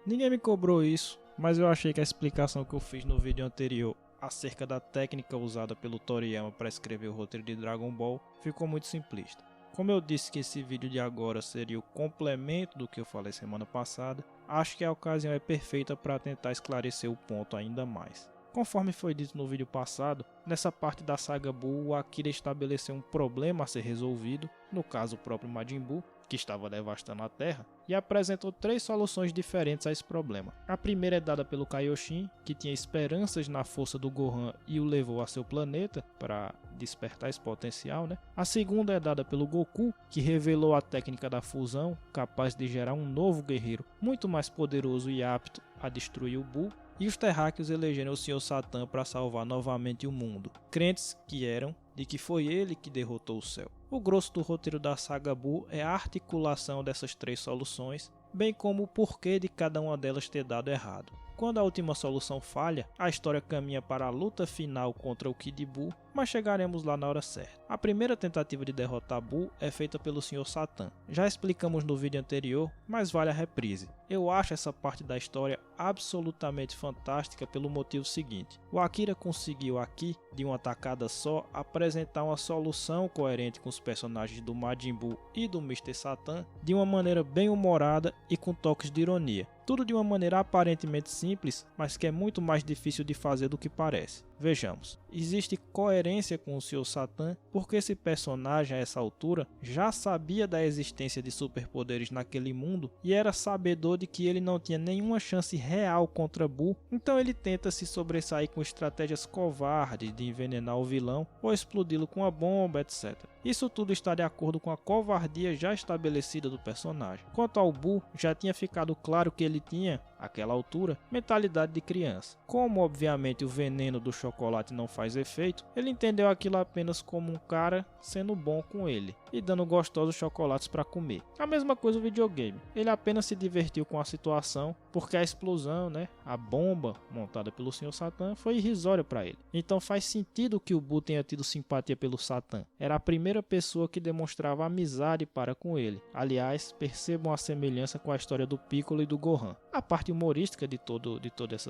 Ninguém me cobrou isso, mas eu achei que a explicação que eu fiz no vídeo anterior acerca da técnica usada pelo Toriyama para escrever o roteiro de Dragon Ball ficou muito simplista. Como eu disse que esse vídeo de agora seria o complemento do que eu falei semana passada, acho que a ocasião é perfeita para tentar esclarecer o ponto ainda mais. Conforme foi dito no vídeo passado, nessa parte da saga Buu, o Akira estabeleceu um problema a ser resolvido, no caso o próprio Majin Buu, que estava devastando a Terra, e apresentou 3 soluções diferentes a esse problema. A primeira é dada pelo Kaioshin, que tinha esperanças na força do Gohan e o levou a seu planeta para despertar esse potencial, A segunda é dada pelo Goku, que revelou a técnica da fusão, capaz de gerar um novo guerreiro muito mais poderoso e apto a destruir o Buu. E os terráqueos elegeram o Sr. Satan para salvar novamente o mundo, crentes que eram de que foi ele que derrotou o céu. O grosso do roteiro da saga Buu é a articulação dessas 3 soluções, bem como o porquê de cada uma delas ter dado errado. Quando a última solução falha, a história caminha para a luta final contra o Kid Buu, mas chegaremos lá na hora certa. A primeira tentativa de derrotar Buu é feita pelo Sr. Satan. Já explicamos no vídeo anterior, mas vale a reprise. Eu acho essa parte da história absolutamente fantástica pelo motivo seguinte. O Akira conseguiu aqui, de uma tacada só, apresentar uma solução coerente com os personagens do Majin Buu e do Mr. Satan de uma maneira bem humorada e com toques de ironia. Tudo de uma maneira aparentemente simples, mas que é muito mais difícil de fazer do que parece. Vejamos, existe coerência com o Sr. Satan porque esse personagem a essa altura já sabia da existência de superpoderes naquele mundo e era sabedor de que ele não tinha nenhuma chance real contra Buu, então ele tenta se sobressair com estratégias covardes de envenenar o vilão ou explodi-lo com uma bomba, etc. Isso tudo está de acordo com a covardia já estabelecida do personagem. Quanto ao Buu, já tinha ficado claro que ele tinha, àquela altura, mentalidade de criança. Como obviamente o veneno do chocolate não faz efeito, ele entendeu aquilo apenas como um cara sendo bom com ele e dando gostosos chocolates para comer. A mesma coisa o videogame. Ele apenas se divertiu com a situação porque a explosão, a bomba montada pelo Sr. Satan foi irrisória para ele. Então faz sentido que o Buu tenha tido simpatia pelo Satan. Era a primeira pessoa que demonstrava amizade para com ele. Aliás, percebam a semelhança com a história do Piccolo e do Gohan. A parte humorística de todo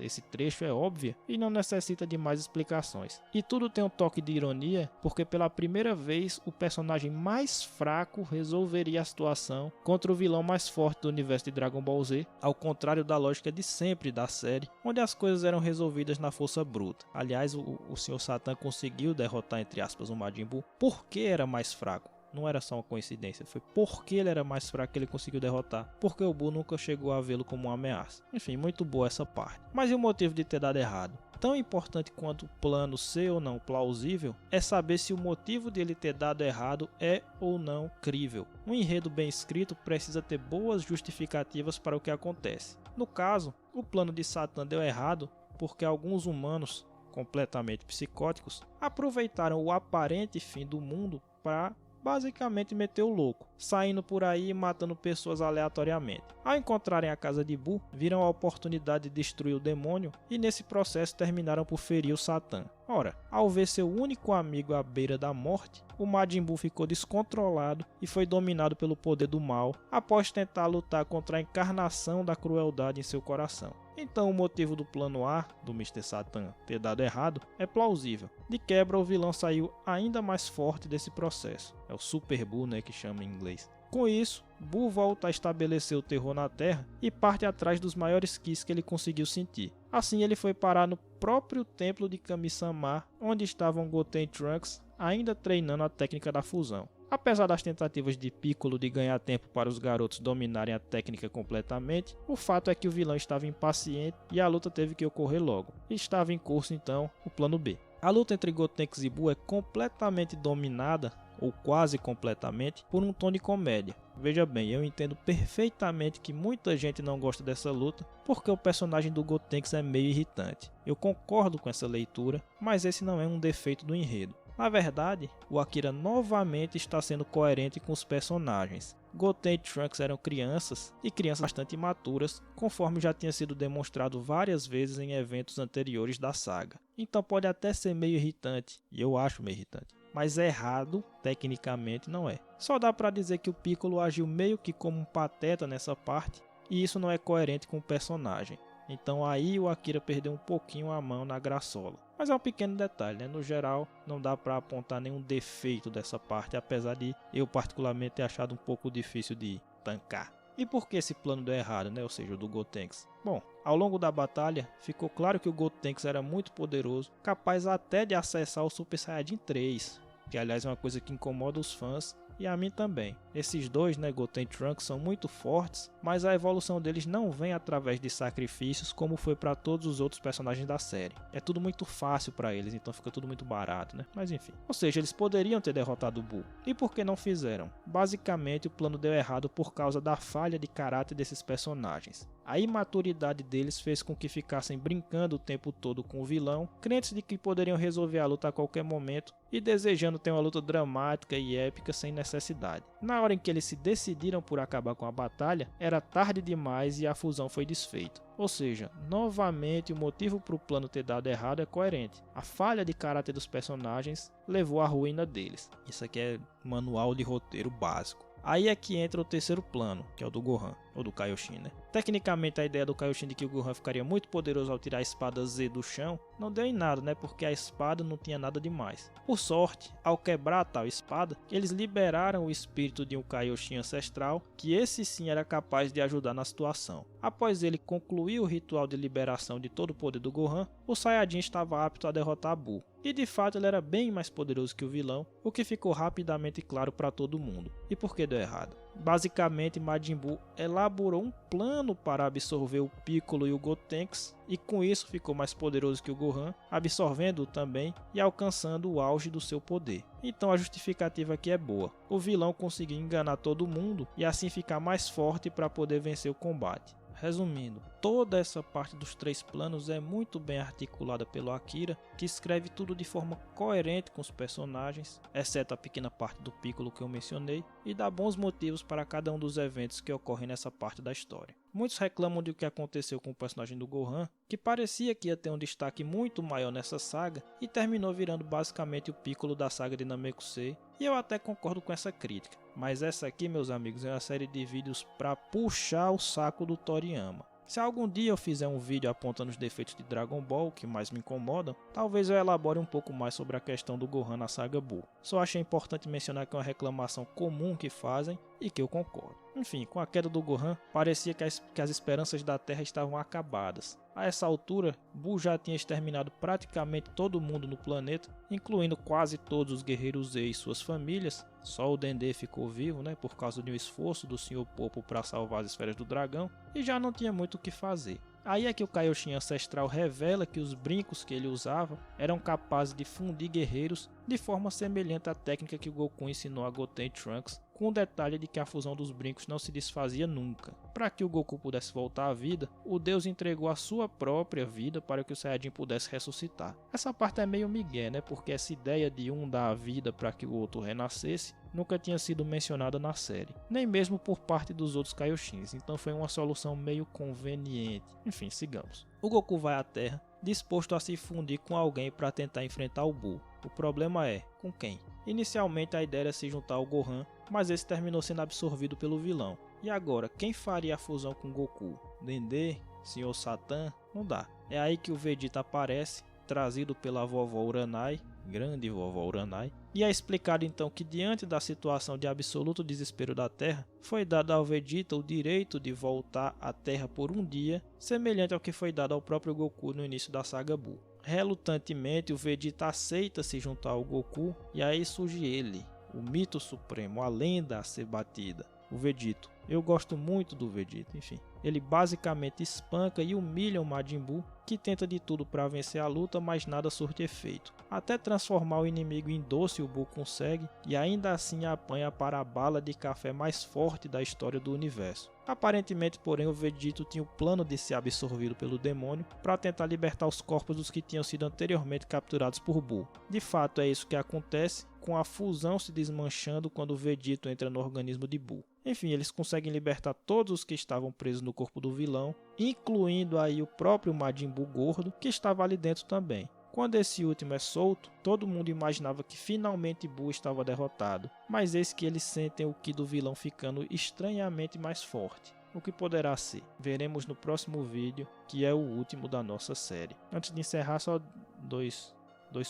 esse trecho é óbvia e não necessita de mais explicações. E tudo tem um toque de ironia, porque pela primeira vez o personagem mais fraco resolveria a situação contra o vilão mais forte do universo de Dragon Ball Z, ao contrário da lógica de sempre da série, onde as coisas eram resolvidas na força bruta. Aliás, o Sr. Satan conseguiu derrotar, entre aspas, o Majin Buu porque era mais fraco. Não era só uma coincidência, foi porque ele era mais fraco que ele conseguiu derrotar, porque o Buu nunca chegou a vê-lo como uma ameaça. Enfim, muito boa essa parte. Mas e o motivo de ter dado errado? Tão importante quanto o plano ser ou não plausível é saber se o motivo de ele ter dado errado é ou não crível. Um enredo bem escrito precisa ter boas justificativas para o que acontece. No caso, o plano de Satan deu errado porque alguns humanos, completamente psicóticos, aproveitaram o aparente fim do mundo para basicamente meter o louco, saindo por aí e matando pessoas aleatoriamente. Ao encontrarem a casa de Buu, viram a oportunidade de destruir o demônio e nesse processo terminaram por ferir o Satan. Ora, ao ver seu único amigo à beira da morte, o Majin Buu ficou descontrolado e foi dominado pelo poder do mal após tentar lutar contra a encarnação da crueldade em seu coração. Então o motivo do plano A, do Mr. Satan, ter dado errado é plausível. De quebra, o vilão saiu ainda mais forte desse processo. É o Super Buu, que chama em inglês. Com isso, Buu volta a estabelecer o terror na Terra e parte atrás dos maiores Kis que ele conseguiu sentir. Assim ele foi parar no próprio templo de Kami-sama, onde estavam Goten e Trunks ainda treinando a técnica da fusão. Apesar das tentativas de Piccolo de ganhar tempo para os garotos dominarem a técnica completamente, o fato é que o vilão estava impaciente e a luta teve que ocorrer logo. Estava em curso então o plano B. A luta entre Gotenks e Buu é completamente dominada, ou quase completamente, por um tom de comédia. Veja bem, eu entendo perfeitamente que muita gente não gosta dessa luta, porque o personagem do Gotenks é meio irritante. Eu concordo com essa leitura, mas esse não é um defeito do enredo. Na verdade, o Akira novamente está sendo coerente com os personagens. Goten e Trunks eram crianças, e crianças bastante imaturas, conforme já tinha sido demonstrado várias vezes em eventos anteriores da saga. Então pode até ser meio irritante, e eu acho meio irritante, mas errado, tecnicamente, não é. Só dá pra dizer que o Piccolo agiu meio que como um pateta nessa parte, e isso não é coerente com o personagem. Então aí o Akira perdeu um pouquinho a mão na graçola. Mas é um pequeno detalhe, né? No geral, não dá para apontar nenhum defeito dessa parte, apesar de eu particularmente ter achado um pouco difícil de tancar. E por que esse plano deu errado, né? Ou seja, o do Gotenks? Bom, ao longo da batalha, ficou claro que o Gotenks era muito poderoso, capaz até de acessar o Super Saiyajin 3, que aliás é uma coisa que incomoda os fãs e a mim também. Esses dois, né, Goten e Trunks, são muito fortes, mas a evolução deles não vem através de sacrifícios como foi para todos os outros personagens da série. É tudo muito fácil para eles, então fica tudo muito barato, né? Mas enfim. Ou seja, eles poderiam ter derrotado o Buu. E por que não fizeram? Basicamente, o plano deu errado por causa da falha de caráter desses personagens. A imaturidade deles fez com que ficassem brincando o tempo todo com o vilão, crentes de que poderiam resolver a luta a qualquer momento e desejando ter uma luta dramática e épica sem necessidade. Na hora em que eles se decidiram por acabar com a batalha, era tarde demais e a fusão foi desfeita. Ou seja, novamente o motivo para o plano ter dado errado é coerente. A falha de caráter dos personagens levou à ruína deles. Isso aqui é manual de roteiro básico. Aí é que entra o terceiro plano, que é o do Gohan, ou do Kaioshin, né? Tecnicamente a ideia do Kaioshin de que o Gohan ficaria muito poderoso ao tirar a espada Z do chão, não deu em nada, né? Porque a espada não tinha nada demais. Por sorte, ao quebrar a tal espada, eles liberaram o espírito de um Kaioshin ancestral, que esse sim era capaz de ajudar na situação. Após ele concluir o ritual de liberação de todo o poder do Gohan, o Saiyajin estava apto a derrotar Buu. E de fato ele era bem mais poderoso que o vilão, o que ficou rapidamente claro para todo mundo. E por que deu errado? Basicamente, Majin Buu elaborou um plano para absorver o Piccolo e o Gotenks, e com isso ficou mais poderoso que o Gohan, absorvendo-o também e alcançando o auge do seu poder. Então a justificativa aqui é boa. O vilão conseguiu enganar todo mundo e assim ficar mais forte para poder vencer o combate. Resumindo, toda essa parte dos três planos é muito bem articulada pelo Akira, que escreve tudo de forma coerente com os personagens, exceto a pequena parte do Piccolo que eu mencionei, e dá bons motivos para cada um dos eventos que ocorrem nessa parte da história. Muitos reclamam de o que aconteceu com o personagem do Gohan, que parecia que ia ter um destaque muito maior nessa saga e terminou virando basicamente o Piccolo da saga de Namekusei, e eu até concordo com essa crítica. Mas essa aqui, meus amigos, é uma série de vídeos para puxar o saco do Toriyama. Se algum dia eu fizer um vídeo apontando os defeitos de Dragon Ball que mais me incomodam, talvez eu elabore um pouco mais sobre a questão do Gohan na saga Buu. Só achei importante mencionar que é uma reclamação comum que fazem e que eu concordo. Enfim, com a queda do Gohan, parecia que as esperanças da Terra estavam acabadas. A essa altura, Buu já tinha exterminado praticamente todo mundo no planeta, incluindo quase todos os guerreiros Z e suas famílias. Só o Dendê ficou vivo, né, por causa de um esforço do Sr. Popo para salvar as esferas do dragão, e já não tinha muito o que fazer. Aí é que o Kaioshin ancestral revela que os brincos que ele usava eram capazes de fundir guerreiros de forma semelhante à técnica que o Goku ensinou a Goten e Trunks, com o detalhe de que a fusão dos brincos não se desfazia nunca. Para que o Goku pudesse voltar à vida, o deus entregou a sua própria vida para que o Saiyajin pudesse ressuscitar. Essa parte é meio migué, né? Porque essa ideia de um dar a vida para que o outro renascesse nunca tinha sido mencionada na série, nem mesmo por parte dos outros Kaioshins, então foi uma solução meio conveniente. Enfim, sigamos. O Goku vai à Terra, disposto a se fundir com alguém para tentar enfrentar o Buu. O problema é, com quem? Inicialmente a ideia era se juntar ao Gohan, mas esse terminou sendo absorvido pelo vilão. E agora, quem faria a fusão com Goku? Dendê? Sr. Satan? Não dá. É aí que o Vegeta aparece, trazido pela vovó Uranai, grande vovó Uranai, e é explicado então que diante da situação de absoluto desespero da Terra, foi dado ao Vegeta o direito de voltar à Terra por um dia, semelhante ao que foi dado ao próprio Goku no início da saga Buu. Relutantemente, o Vegeta aceita se juntar ao Goku, e aí surge ele, o mito supremo, a lenda a ser batida, o Vegito. Eu gosto muito do Vegeta, enfim. Ele basicamente espanca e humilha o Majin Buu, que tenta de tudo para vencer a luta, mas nada surte efeito. Até transformar o inimigo em doce o Buu consegue, e ainda assim apanha para a bala de café mais forte da história do universo. Aparentemente, porém, o Vegito tinha o plano de ser absorvido pelo demônio para tentar libertar os corpos dos que tinham sido anteriormente capturados por Buu. De fato, é isso que acontece, com a fusão se desmanchando quando o Vegito entra no organismo de Buu. Enfim, eles conseguem libertar todos os que estavam presos no corpo do vilão, incluindo aí o próprio Majin Buu gordo, que estava ali dentro também. Quando esse último é solto, todo mundo imaginava que finalmente Buu estava derrotado, mas eis que eles sentem o ki do vilão ficando estranhamente mais forte. o que poderá ser? Veremos no próximo vídeo, que é o último da nossa série. Antes de encerrar, só dois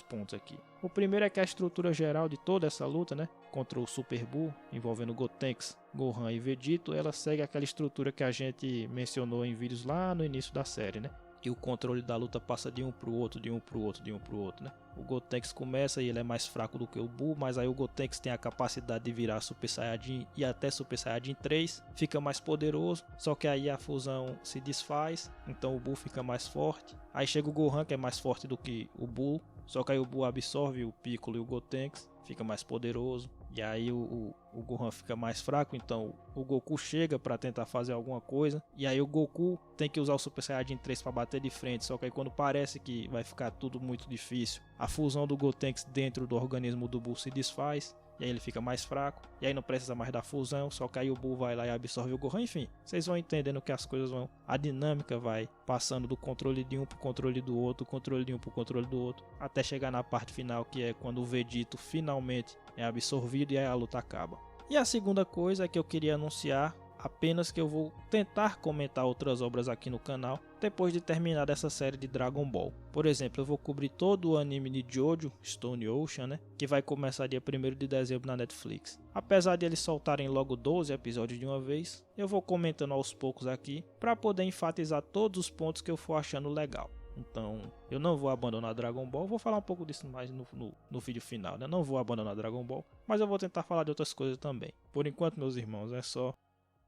pontos aqui. O primeiro é que a estrutura geral de toda essa luta, né, contra o Super Buu, envolvendo Gotenks, Gohan e Vegito, ela segue aquela estrutura que a gente mencionou em vídeos lá no início da série, né? Que o controle da luta passa de um pro outro, de um pro outro, de um pro outro, né? O Gotenks começa e ele é mais fraco do que o Buu, mas aí o Gotenks tem a capacidade de virar Super Saiyajin e até Super Saiyajin 3, fica mais poderoso, só que aí a fusão se desfaz, então o Buu fica mais forte. Aí chega o Gohan, que é mais forte do que o Buu, só que aí o Buu absorve o Piccolo e o Gotenks, fica mais poderoso. E aí o Gohan fica mais fraco, então o Goku chega para tentar fazer alguma coisa. E aí o Goku tem que usar o Super Saiyajin 3 para bater de frente. Só que aí quando parece que vai ficar tudo muito difícil, a fusão do Gotenks dentro do organismo do Buu se desfaz. E aí ele fica mais fraco, e aí não precisa mais da fusão, só que aí o Buu vai lá e absorve o Gohan, enfim. Vocês vão entendendo que as coisas vão... A dinâmica vai passando do controle de um pro controle do outro, controle de um pro controle do outro, até chegar na parte final, que é quando o Vegito finalmente é absorvido e aí a luta acaba. E a segunda coisa é que eu queria anunciar apenas que eu vou tentar comentar outras obras aqui no canal depois de terminar essa série de Dragon Ball. Por exemplo, eu vou cobrir todo o anime de Jojo, Stone Ocean, né, que vai começar dia 1º de dezembro na Netflix. Apesar de eles soltarem logo 12 episódios de uma vez, eu vou comentando aos poucos aqui para poder enfatizar todos os pontos que eu for achando legal. Então, eu não vou abandonar Dragon Ball, vou falar um pouco disso mais no vídeo final, né? Não vou abandonar Dragon Ball, mas eu vou tentar falar de outras coisas também. Por enquanto, meus irmãos, é só.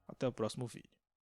Até o próximo vídeo.